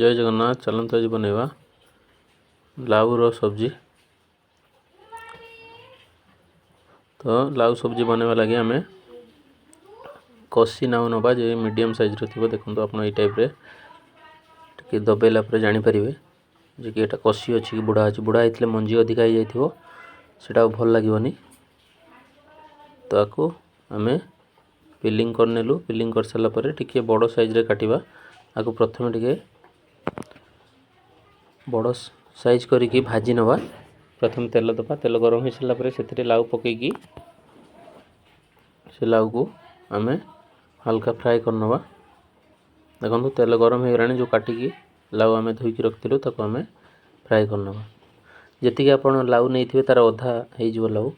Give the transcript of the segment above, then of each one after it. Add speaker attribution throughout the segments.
Speaker 1: जय जगन्नाथ। चलते आज बनवा लाउर सब्जी। तो लाउ सब्जी बनवा लगे आम कषी नाउ नवा जो मीडियम साइज थी। देखो आप टाइप टे दबेला जापर जे कि यहाँ कषी अच्छी कि बुढ़ा अच्छी। बुढ़ा होते मंजी अधिका हो जाटा भल लगे। तो आपको आम पिलिंग करनेलु। पिलिंग कर सारापर टे बड़ साइज रे काटिबा। आपको प्रथम टे बड़ साइज करिकी भाजी नवा। प्रथम तेल दबा। तेल गरम हो सारापर से लाउ पकईकी से लाउ को आम हल्का फ्राए करनवा। देखो तेल गरम हो गलानी। जो काटिकी लाउ आम धोईकी रखिलु ताको आम फ्राए करनवा। जी आप लाउ नहीं थे तार अधा हो लाउ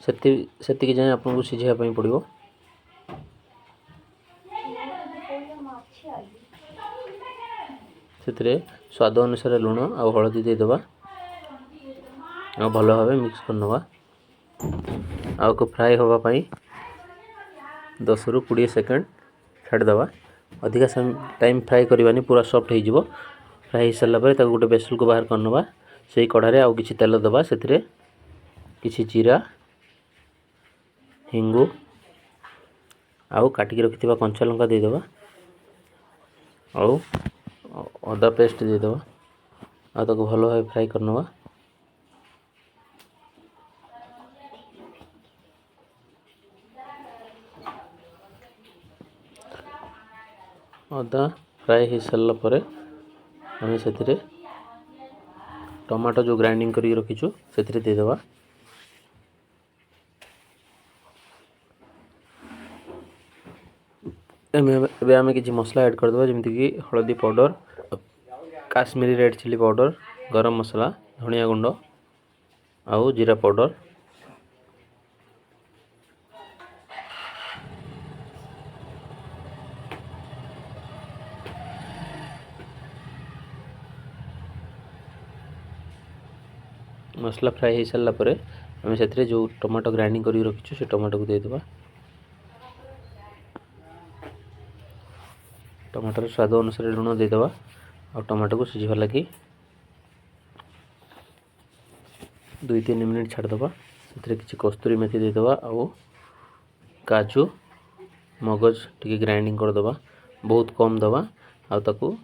Speaker 1: से जाए आपको सिझाई पड़ो। से स्वाद अनुसार लुण आ हलदी देदेबा। भल भाव मिक्स करनवा। आपको फ्राए होगापाई 10 ରୁ 20 सेकेंड छाड़देवा। अधिका टाइम फ्राए करवानी पूरा सॉफ्ट हो। फ्राए हो सारापर गोटे बेसल को बाहर करनवा। से कढ़ाई आउ कि तेल दबा। से किसी जीरा हिंगु आउ काटिकी रखिथिबा कंचा लंका देदेबा। आउ अदा पेस्ट देदेबा। आ ताको भल भाव फ्राए करनवा। अदा फ्राए हो सारापर आम से टमाटो जो ग्राइंडिंग करके रखीचु से देदेबा। आम किसी मसला ऐड करदे जमीक कि हलदी powder, Kashmiri red chilli powder, गरम मसला, धनिया गुंड आउ जीरा पाउडर। मसला फ्राए हो सारापर आम से जो टमाटो ग्राइंडिंग करके रखीचु से टमाटो को देदेबा। टमाटर स्वाद अनुसार लुण देदेबा। और टमाटो को सिझा लगी 2-3 मिनट छाड़देबा। से किसी कस्तूरी मेथी देदेबा। आउ काजू मगज टी ग्राइंडिंग करदेबा। बहुत कम दबा। आउ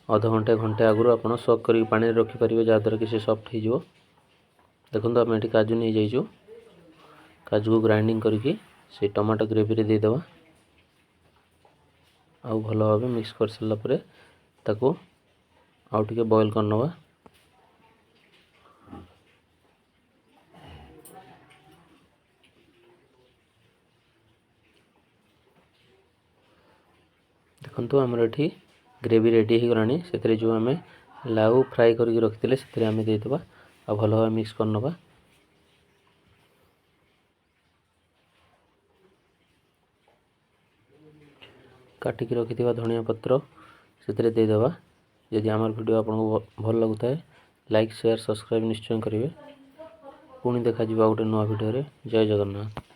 Speaker 1: अध घंटे घंटे आगु आप सक कर पानी रखिपारे जहाँद्वारा कि सॉफ्ट हो। देखो आम ये काजू नहीं जाइए। काजू को ग्राइंडिंग करके से टमाटो ग्रेवी रे देदेबा। आउ भल भाव मिक्स कर सारापर ताको आउ टिके बॉयल करनवा। देखो आमर ये ग्रेवी रेडी हो गलानी। से जो आम लाउ फ्राए करके रखी से आम देदेबा। आ भल भाव मिक्स करनवा। काटिकी रखिथिबा धनिया पत्र से देदेबा। यदि आमर वीडियो आपको भल लगुता है लाइक शेयर सब्सक्राइब निश्चय करेंगे। पुणी देखा गोटे नुआ वीडियो रे। जय जगन्नाथ।